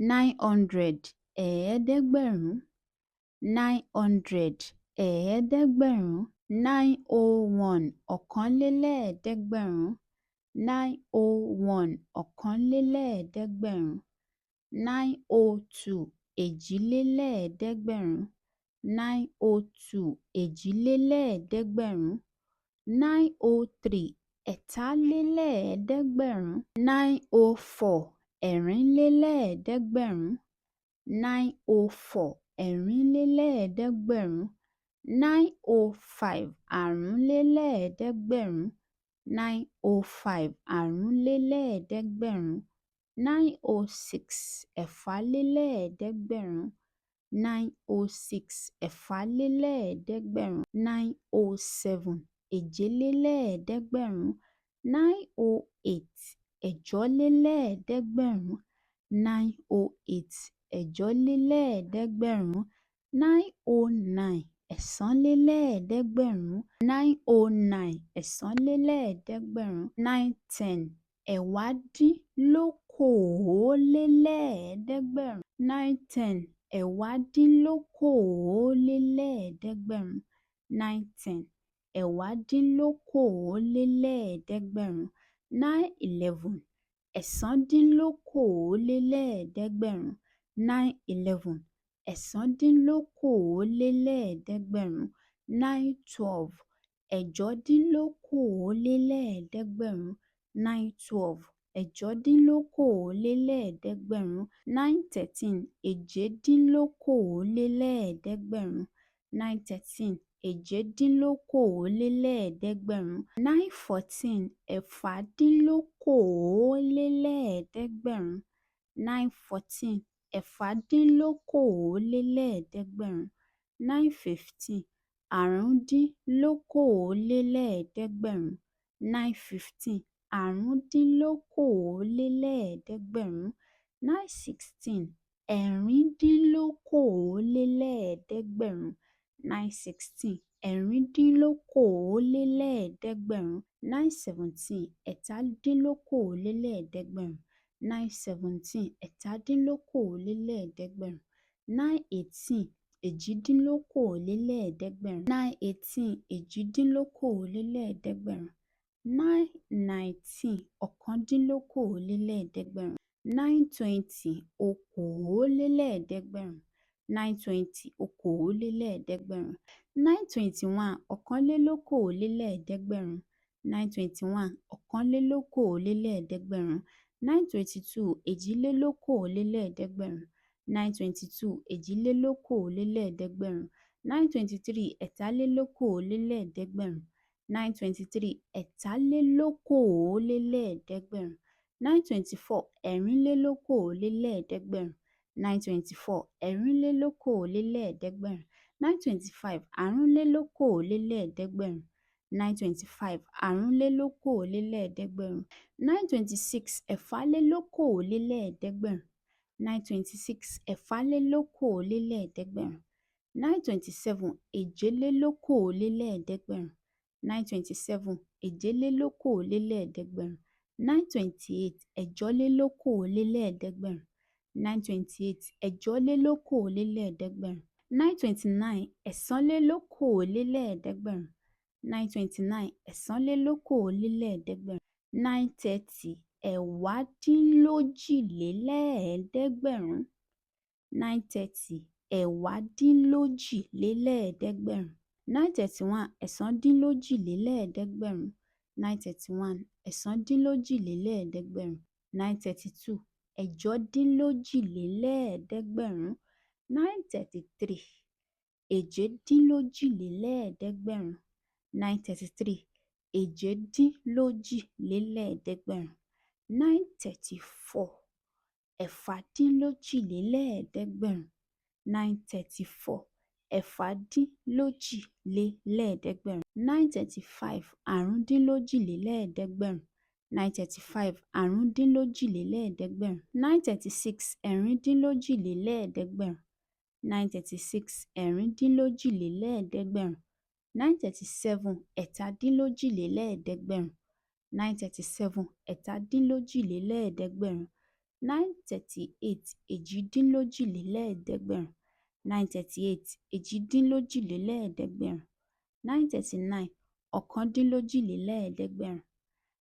900 ẹ̀ẹ́dẹ́gbẹ̀rún 900 ẹ̀ẹ́dẹ́gbẹ̀rún 901 ọ̀kànlélẹ́ẹ̀ẹ́dẹ́gbẹ̀rún 901 ọ̀kànlélẹ́ẹ̀ẹ́dẹ́gbẹ̀rún 902 èjìlélẹ́ẹ̀ẹ́dẹ́gbẹ̀rún 902 èjìlélẹ́ẹ̀ẹ́dẹ́gbẹ̀rún 903 ẹ̀tàlélẹ́ẹ̀ẹ́dẹ́gbẹ̀rún 904 ẹ̀rìnlélẹ́ẹ̀ẹ́dẹ́gbẹ̀rún 904 ẹ̀rìnlélẹ́ẹ̀ẹ́dẹ́gbẹ̀rún 905 àrúnlélẹ́ẹ̀ẹ́dẹ́gbẹ̀rún 905 àrúnlélẹ́ẹ̀ẹ́dẹ́gbẹ̀rún 906 ẹ̀fàlélẹ́ẹ̀ẹ́dẹ́gbẹ̀rún 906 ẹ̀fàlélẹ́ẹ̀ẹ́dẹ́gbẹ̀rún 907 èjìlélẹ́ẹ̀ẹ́dẹ́gbẹ̀rún 908 ẹ̀jọ́lélẹ́ẹ̀ẹ́dẹ́gbẹ̀rún 908 ẹ̀jọ́lélẹ́ẹ̀ẹ́dẹ́gbẹ̀rún 909 ẹ̀sánlélẹ́ẹ̀ẹ́dẹ́gbẹ̀rún 909 ẹ̀sánlélẹ́ẹ̀ẹ́dẹ́gbẹ̀rún 910 ẹ̀wádínlókòólélẹ́ẹ̀ẹ́dẹ́gbẹ̀rún 910 ẹ̀wádínlókòólélẹ́ẹ̀ẹ́dẹ́gbẹ̀rún 910 ẹ̀wádínlókòólélẹ́ẹ̀ẹ́dẹ́gbẹ̀rún 911 ẹ̀sándínlókòólélẹ́ẹ̀ẹ́dẹ́gbẹ̀rún 911 ẹ̀sándínlókòólélẹ́ẹ̀ẹ́dẹ́gbẹ̀rún 912 ẹ̀jọ́dínlókòólélẹ́ẹ̀ẹ́dẹ́gbẹ̀rún 912 ẹ̀jọ́dínlókòólélẹ́ẹ̀ẹ́dẹ́gbẹ̀rún 913 èjìdínlókòólélẹ́ẹ̀ẹ́dẹ́gbẹ̀rún 913 èjìdínlókòólélẹ́ẹ̀ẹ́dẹ́gbẹ̀rún 914 ẹ̀fàdínlókòólélẹ́ẹ̀ẹ́dẹ́gbẹ̀rún 914 ẹ̀fàdínlókòólélẹ́ẹ̀ẹ́dẹ́gbẹ̀rún 915 àrúndínlókòólélẹ́ẹ̀ẹ́dẹ́gbẹ̀rún 915 àrúndínlókòólélẹ́ẹ̀ẹ́dẹ́gbẹ̀rún 916 ẹ̀rìndínlókòólélẹ́ẹ̀ẹ́dẹ́gbẹ̀rún 916 ẹ̀rìndínlókòólélẹ́ẹ̀ẹ́dẹ́gbẹ̀rún 917 ẹ̀tàdínlókòólélẹ́ẹ̀ẹ́dẹ́gbẹ̀rún 917 ẹ̀tàdínlókòólélẹ́ẹ̀ẹ́dẹ́gbẹ̀rún 918 èjìdínlókòólélẹ́ẹ̀ẹ́dẹ́gbẹ̀rún 918 èjìdínlókòólélẹ́ẹ̀ẹ́dẹ́gbẹ̀rún 919 ọ̀kàndínlókòólélẹ́ẹ̀ẹ́dẹ́gbẹ̀rún 920 okòólélẹ́ẹ̀ẹ́dẹ́gbẹ̀rún 920 okòólélẹ́ẹ̀ẹ́dẹ́gbẹ̀rún 921 ọ̀kànlélókòólélẹ́ẹ̀ẹ́dẹ́gbẹ̀rún 921 ọ̀kànlélókòólélẹ́ẹ̀ẹ́dẹ́gbẹ̀rún 922 èjìlélókòólélẹ́ẹ̀ẹ́dẹ́gbẹ̀rún 922 èjìlélókòólélẹ́ẹ̀ẹ́dẹ́gbẹ̀rún 923 ẹ̀tàlélókòólélẹ́ẹ̀ẹ́dẹ́gbẹ̀rún 923 ẹ̀tàlélókòólélẹ́ẹ̀ẹ́dẹ́gbẹ̀rún 924 ẹ̀rìnlélókòólélẹ́ẹ̀ẹ́dẹ́gbẹ̀rún 924 ẹ̀rìnlélókòólélẹ́ẹ̀ẹ́dẹ́gbẹ̀rún 925 àrúnlélókòólélẹ́ẹ̀ẹ́dẹ́gbẹ̀rún 925 àrúnlélókòólélẹ́ẹ̀ẹ́dẹ́gbẹ̀rún 926 ẹ̀fàlélókòólélẹ́ẹ̀ẹ́dẹ́gbẹ̀rún 926 ẹ̀fàlélókòólélẹ́ẹ̀ẹ́dẹ́gbẹ̀rún 927 èjìlélókòólélẹ́ẹ̀ẹ́dẹ́gbẹ̀rún 927 èjìlélókòólélẹ́ẹ̀ẹ́dẹ́gbẹ̀rún 928 ẹ̀jọ́lélókòólélẹ́ẹ̀ẹ́dẹ́gbẹ̀rún 928 ẹ̀jọ́lélókòólélẹ́ẹ̀ẹ́dẹ́gbẹ̀rún 929 ẹ̀sánlélókòólélẹ́ẹ̀ẹ́dẹ́gbẹ̀rún 929 ẹ̀sánlélókòólélẹ́ẹ̀ẹ́dẹ́gbẹ̀rún 930 ẹ̀wádínlójìlélẹ́ẹ̀ẹ́dẹ́gbẹ̀rún 930 ẹ̀wádínlójìlélẹ́ẹ̀ẹ́dẹ́gbẹ̀rún 931 ẹ̀sándínlójìlélẹ́ẹ̀ẹ́dẹ́gbẹ̀rún 931 ẹ̀sándínlójìlélẹ́ẹ̀ẹ́dẹ́gbẹ̀rún 932 ẹ̀jọ́dínlójìlélẹ́ẹ̀ẹ́dẹ́gbẹ̀rún 933 èjìdínlójìlélẹ́ẹ̀ẹ́dẹ́gbẹ̀rún 933 èjìdínlójìlélẹ́ẹ̀ẹ́dẹ́gbẹ̀rún 934 ẹ̀fàdínlójìlélẹ́ẹ̀ẹ́dẹ́gbẹ̀rún 934 ẹ̀fàdínlójìlélẹ́ẹ̀ẹ́dẹ́gbẹ̀rún 935 àrúndínlójìlélẹ́ẹ̀ẹ́dẹ́gbẹ̀rún 935 àrúndínlójìlélẹ́ẹ̀ẹ́dẹ́gbẹ̀rún 936 ẹ̀rìndínlójìlélẹ́ẹ̀ẹ́dẹ́gbẹ̀rún 936 ẹ̀rìndínlójìlélẹ́ẹ̀ẹ́dẹ́gbẹ̀rún 937 ẹ̀tàdínlójìlélẹ́ẹ̀ẹ́dẹ́gbẹ̀rún 937 ẹ̀tàdínlójìlélẹ́ẹ̀ẹ́dẹ́gbẹ̀rún 938 èjìdínlójìlélẹ́ẹ̀ẹ́dẹ́gbẹ̀rún. 938 èjìdínlójìlélẹ́ẹ̀ẹ́dẹ́gbẹ̀rún. 939 ọ̀kándínlójìlélẹ́ẹ̀ẹ́dẹ́gbẹ̀rún.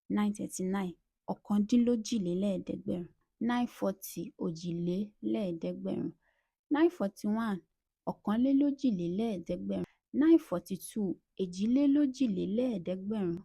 939 ọ̀kándínlójìlélẹ́ẹ̀ẹ́dẹ́gbẹ̀rún. 940 òjìlélẹ́ẹ̀ẹ́dẹ́gbẹ̀rún. 941 ọ̀kànlélójìlélẹ́ẹ̀ẹ́dẹ́gbẹ̀rún. 942 èjìlélójìlélẹ́ẹ̀ẹ́dẹ́gbẹ̀rún.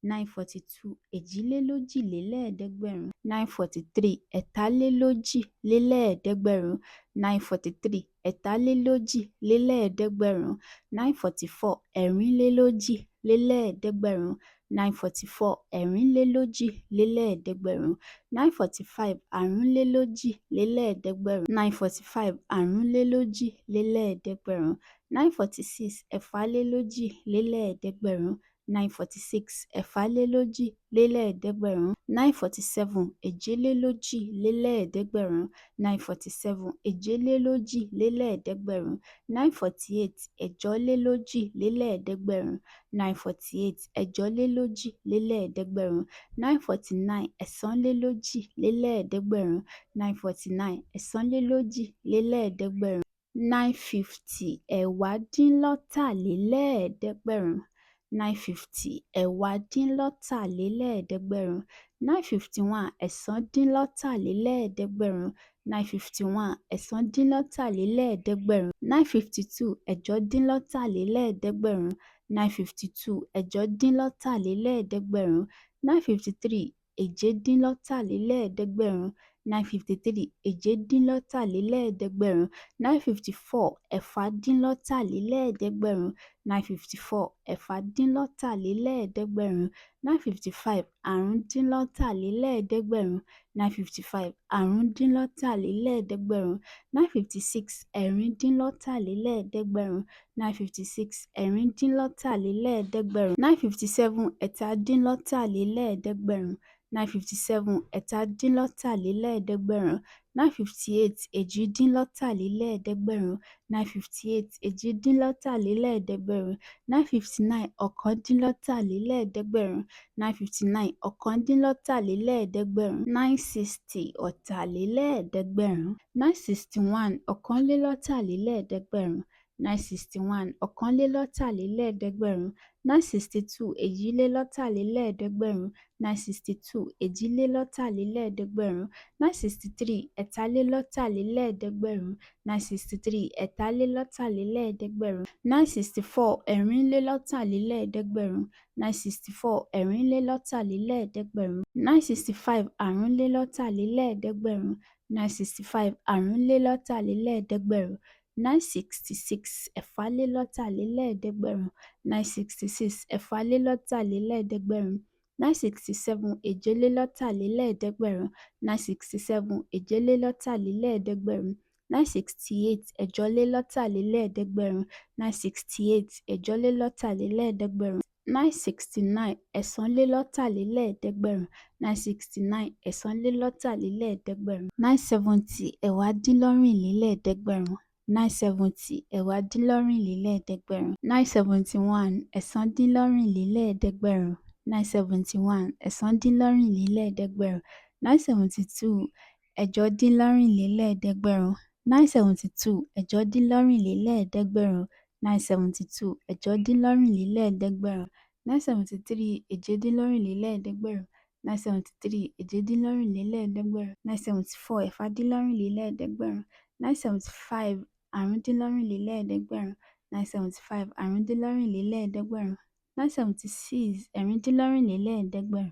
942 èjìlélójìlélẹ́ẹ̀ẹ́dẹ́gbẹ̀rún. 943 ẹ̀tàlélójìlélẹ́ẹ̀ẹ́dẹ́gbẹ̀rún. 943 ẹ̀tàlélójìlélẹ́ẹ̀ẹ́dẹ́gbẹ̀rún. 944 ẹ̀rìnlélójìlélẹ́ẹ̀ẹ́dẹ́gbẹ̀rún. 944 ẹ̀rìnlélójìlélẹ́ẹ̀ẹ́dẹ́gbẹ̀rún. 945 àrúnlélójìlélẹ́ẹ̀ẹ́dẹ́gbẹ̀rún. 945 àrúnlélójìlélẹ́ẹ̀ẹ́dẹ́gbẹ̀rún. 946 ẹ̀fàlélójìlélẹ́ẹ̀ẹ́dẹ́gbẹ̀rún. 946 ẹ̀fàlélójìlélẹ́ẹ̀ẹ́dẹ́gbẹ̀rún. 947 èjìlélójìlélẹ́ẹ̀ẹ́dẹ́gbẹ̀rún. 947 èjìlélójìlélẹ́ẹ̀ẹ́dẹ́gbẹ̀rún. 948 ẹ̀jọlélójìlélẹ́ẹ̀ẹ́dẹ́gbẹ̀rún. 948 ẹ̀jọlélójìlélẹ́ẹ̀ẹ́dẹ́gbẹ̀rún. 949 ẹ̀sánlélójìlélẹ́ẹ̀ẹ́dẹ́gbẹ̀rún. 949 ẹ̀sánlélójìlélẹ́ẹ̀ẹ́dẹ́gbẹ̀rún. 950 ẹ̀wádínlọ́tàlélẹ́ẹ̀ẹ́dẹ́gbẹ̀rún. 950 ẹ̀wádínlọ́tàlélẹ́ẹ̀ẹ́dẹ́gbẹ̀rún. 951 ẹ̀sándínlọ́tàlélẹ́ẹ̀ẹ́dẹ́gbẹ̀rún. 951 ẹ̀sándínlọ́tàlélẹ́ẹ̀ẹ́dẹ́gbẹ̀rún. 952 ẹ̀jọdínlọ́tàlélẹ́ẹ̀ẹ́dẹ́gbẹ̀rún. 952 ẹ̀jọdínlọ́tàlélẹ́ẹ̀ẹ́dẹ́gbẹ̀rún. 953 èjedínlọ́tàlélẹ́ẹ̀ẹ́dẹ́gbẹ̀rún. 953 èjedínlọ́tàlélẹ́ẹ̀ẹ́dẹ́gbẹ̀rún. 954 ẹ̀fàdínlọ́tàlélẹ́ẹ̀ẹ́dẹ́gbẹ̀rún. 954 ẹ̀fàdínlọ́tàlélẹ́ẹ̀ẹ́dẹ́gbẹ̀rún. 955 àrúndínlọ́tàlélẹ́ẹ̀ẹ́dẹ́gbẹ̀rún. 955 àrúndínlọ́tàlélẹ́ẹ̀ẹ́dẹ́gbẹ̀rún. 956 ẹ̀rìndínlọ́tàlélẹ́ẹ̀ẹ́dẹ́gbẹ̀rún. 956 ẹ̀rìndínlọ́tàlélẹ́ẹ̀ẹ́dẹ́gbẹ̀rún. 957 ẹ̀tàdínlọ́tàlélẹ́ẹ̀ẹ́dẹ́gbẹ̀rún. 957 ẹ̀tàdínlọ́tàlélẹ́ẹ̀ẹ́dẹ́gbẹ̀rún. 958 èjìdínlọ́tàlélẹ́ẹ̀ẹ́dẹ́gbẹ̀rún. 958 èjìdínlọ́tàlélẹ́ẹ̀ẹ́dẹ́gbẹ̀rún. 959 ọ̀kándínlọ́tàlélẹ́ẹ̀ẹ́dẹ́gbẹ̀rún. 959 ọ̀kándínlọ́tàlélẹ́ẹ̀ẹ́dẹ́gbẹ̀rún. 960 ọ̀tàlélẹ́ẹ̀ẹ́dẹ́gbẹ̀rún. 961 ọ̀kànlélọ́tàlélẹ́ẹ̀ẹ́dẹ́gbẹ̀rún. 961 ọ̀kànlélọ́tàlélẹ́ẹ̀ẹ́dẹ́gbẹ̀rún. 962 èjìlélọ́tàlélẹ́ẹ̀ẹ́dẹ́gbẹ̀rún. 962 èjìlélọ́tàlélẹ́ẹ̀ẹ́dẹ́gbẹ̀rún. 963 ẹ̀tàlélọ́tàlélẹ́ẹ̀ẹ́dẹ́gbẹ̀rún. 963 ẹ̀tàlélọ́tàlélẹ́ẹ̀ẹ́dẹ́gbẹ̀rún. 964 ẹ̀rìnlélọ́tàlélẹ́ẹ̀ẹ́dẹ́gbẹ̀rún. 964 ẹ̀rìnlélọ́tàlélẹ́ẹ̀ẹ́dẹ́gbẹ̀rún. 965 àrúnlélọ́tàlélẹ́ẹ̀ẹ́dẹ́gbẹ̀rún. 965 àrúnlélọ́tàlélẹ́ẹ̀ẹ́dẹ́gbẹ̀rún. 966 ẹ̀fàlélọ́tàlélẹ́ẹ̀ẹ́dẹ́gbẹ̀rún. 966 ẹ̀fàlélọ́tàlélẹ́ẹ̀ẹ́dẹ́gbẹ̀rún. 967 èjìlélọ́tàlélẹ́ẹ̀ẹ́dẹ́gbẹ̀rún. 967 èjìlélọ́tàlélẹ́ẹ̀ẹ́dẹ́gbẹ̀rún. 968 ẹ̀jọlélọ́tàlélẹ́ẹ̀ẹ́dẹ́gbẹ̀rún. 968 ẹ̀jọlélọ́tàlélẹ́ẹ̀ẹ́dẹ́gbẹ̀rún. 969 ẹ̀sánlélọ́tàlélẹ́ẹ̀ẹ́dẹ́gbẹ̀rún. 969 ẹ̀sánlélọ́tàlélẹ́ẹ̀ẹ́dẹ́gbẹ̀rún. 970 ẹ̀wádínlọ́rìnlélẹ́ẹ̀ẹ́dẹ́gbẹ̀rún. 970 ẹ̀wádínlọ́rìnlélẹ́ẹ̀ẹ́dẹ́gbẹ̀rún. 971 ẹ̀sándínlọ́rìnlélẹ́ẹ̀ẹ́dẹ́gbẹ̀rún. 971 ẹ̀sándínlọ́rìnlélẹ́ẹ̀ẹ́dẹ́gbẹ̀rún. 972 ẹ̀jọdínlọ́rìnlélẹ́ẹ̀ẹ́dẹ́gbẹ̀rún. 972 ẹ̀jọdínlọ́rìnlélẹ́ẹ̀ẹ́dẹ́gbẹ̀rún. 972 ẹ̀jọdínlọ́rìnlélẹ́ẹ̀ẹ́dẹ́gbẹ̀rún. 973 èjedínlọ́rìnlélẹ́ẹ̀ẹ́dẹ́gbẹ̀rún. 973 èjedínlọ́rìnlélẹ́ẹ̀ẹ́dẹ́gbẹ̀rún. 974 ẹ̀fàdínlọ́rìnlélẹ́ẹ̀ẹ́dẹ́gbẹ̀rún. 975 àrúndínlọ́rìnlélẹ́ẹ̀ẹ́dẹ́gbẹ̀rún. 975 àrúndínlọ́rìnlélẹ́ẹ̀ẹ́dẹ́gbẹ̀rún. 976 ẹ̀rìndínlọ́rìnlélẹ́ẹ̀ẹ́dẹ́gbẹ̀rún.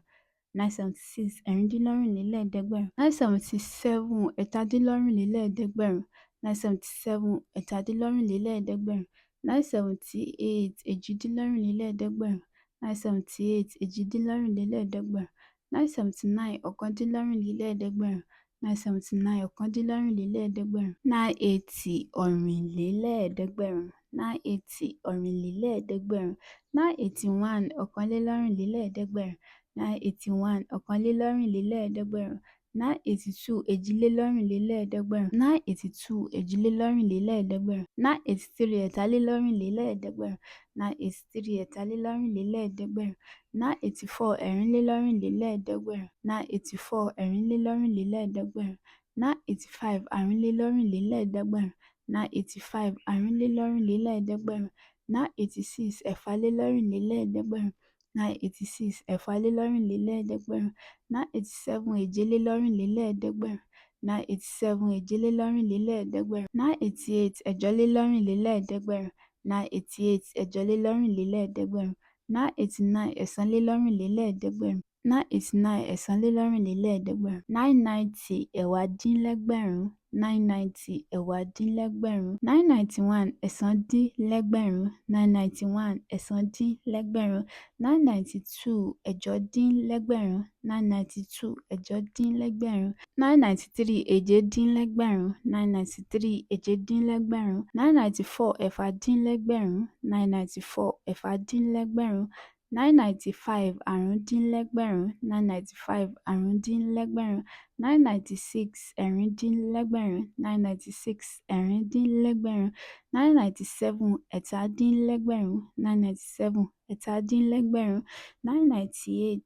976 ẹ̀rìndínlọ́rìnlélẹ́ẹ̀ẹ́dẹ́gbẹ̀rún. 977 ẹ̀tàdínlọ́rìnlélẹ́ẹ̀ẹ́dẹ́gbẹ̀rún. 977 ẹ̀tàdínlọ́rìnlélẹ́ẹ̀ẹ́dẹ́gbẹ̀rún. 978 èjìdínlọ́rìnlélẹ́ẹ̀ẹ́dẹ́gbẹ̀rún. 978 èjìdínlọ́rìnlélẹ́ẹ̀ẹ́dẹ́gbẹ̀rún. 979 ọ̀kándínlọ́rìnlélẹ́ẹ̀ẹ́dẹ́gbẹ̀rún. 979 ọ̀kándínlọ́rìnlélẹ́ẹ̀ẹ́dẹ́gbẹ̀rún. 980 ọ̀rìnlélẹ́ẹ̀ẹ́dẹ́gbẹ̀rún. 980 ọ̀rìnlélẹ́ẹ̀ẹ́dẹ́gbẹ̀rún. 981 ọ̀kànlélọ́rìnlélẹ́ẹ̀ẹ́dẹ́gbẹ̀rún. 981 ọ̀kànlélọ́rìnlélẹ́ẹ̀ẹ́dẹ́gbẹ̀rún. 982 èjìlélọ́rìnlélẹ́ẹ̀ẹ́dẹ́gbẹ̀rún. 982 èjìlélọ́rìnlélẹ́ẹ̀ẹ́dẹ́gbẹ̀rún. 983 ẹ̀tàlélọ́rìnlélẹ́ẹ̀ẹ́dẹ́gbẹ̀rún. 983 ẹ̀tàlélọ́rìnlélẹ́ẹ̀ẹ́dẹ́gbẹ̀rún. 984 ẹ̀rìnlélọ́rìnlélẹ́ẹ̀ẹ́dẹ́gbẹ̀rún. 984 ẹ̀rìnlélọ́rìnlélẹ́ẹ̀ẹ́dẹ́gbẹ̀rún. 985 àrúnlélọ́rìnlélẹ́ẹ̀ẹ́dẹ́gbẹ̀rún 985 àrúnlélọ́rìnlélẹ́ẹ̀ẹ́dẹ́gbẹ̀rún 986 ẹ̀fàlélọ́rìnlélẹ́ẹ̀ẹ́dẹ́gbẹ̀rún 986 ẹ̀fàlélọ́rìnlélẹ́ẹ̀ẹ́dẹ́gbẹ̀rún 987 èjìlélọ́rìnlélẹ́ẹ̀ẹ́dẹ́gbẹ̀rún 987 èjìlélọ́rìnlélẹ́ẹ̀ẹ́dẹ́gbẹ̀rún 988 ẹ̀jọlélọ́rìnlélẹ́ẹ̀ẹ́dẹ́gbẹ̀rún 988 ẹ̀jọlélọ́rìnlélẹ́ẹ̀ẹ́dẹ́gbẹ̀rún 989 ẹ̀sánlélọ́rìnlélẹ́ẹ̀ẹ́dẹ́gbẹ̀rún 989 ẹ̀sánlélọ́rìnlélẹ́ẹ̀ẹ́dẹ́gbẹ̀rún 990 ẹ̀wádínlẹ́gbẹ̀rún 990 ẹ̀wádínlẹ́gbẹ̀rún 991 ẹ̀sándínlẹ́gbẹ̀rún 991 ẹ̀sándínlẹ́gbẹ̀rún 992 ẹ̀jọdínlẹ́gbẹ̀rún 992 ẹ̀jọdínlẹ́gbẹ̀rún 993 èjedínlẹ́gbẹ̀rún 993 èjedínlẹ́gbẹ̀rún 994 ẹ̀fàdínlẹ́gbẹ̀rún 994 ẹ̀fàdínlẹ́gbẹ̀rún 995 àrúndínlẹ́gbẹ̀rún 995 àrúndínlẹ́gbẹ̀rún 996 ẹ̀rìndínlẹ́gbẹ̀rún 996 ẹ̀rìndínlẹ́gbẹ̀rún 997 ẹ̀tàdínlẹ́gbẹ̀rún 997 ẹ̀tàdínlẹ́gbẹ̀rún 998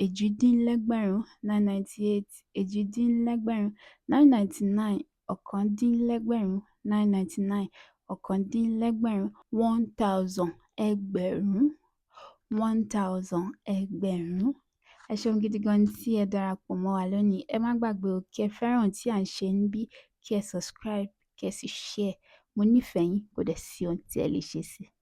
èjìdínlẹ́gbẹ̀rún 998 èjìdínlẹ́gbẹ̀rún 999 ọ̀kándínlẹ́gbẹ̀rún 999 ọ̀kándínlẹ́gbẹ̀rún 1000 ẹgbẹ̀rún 1000 ẹgbẹ̀rún. Ẹ ṣeun gidi gan ni tí ẹ darapọ̀ mọ́ wa lónìí. Ẹ má gbàgbé o, kí ẹ fẹ́ràn ohun tí à ń ṣe níbí, kí ẹ subscribe, kí ẹ sì share. Mo nífẹ̀ẹ́ yín, kò dẹ̀ sí ohun tí ẹ lè ṣe sí i.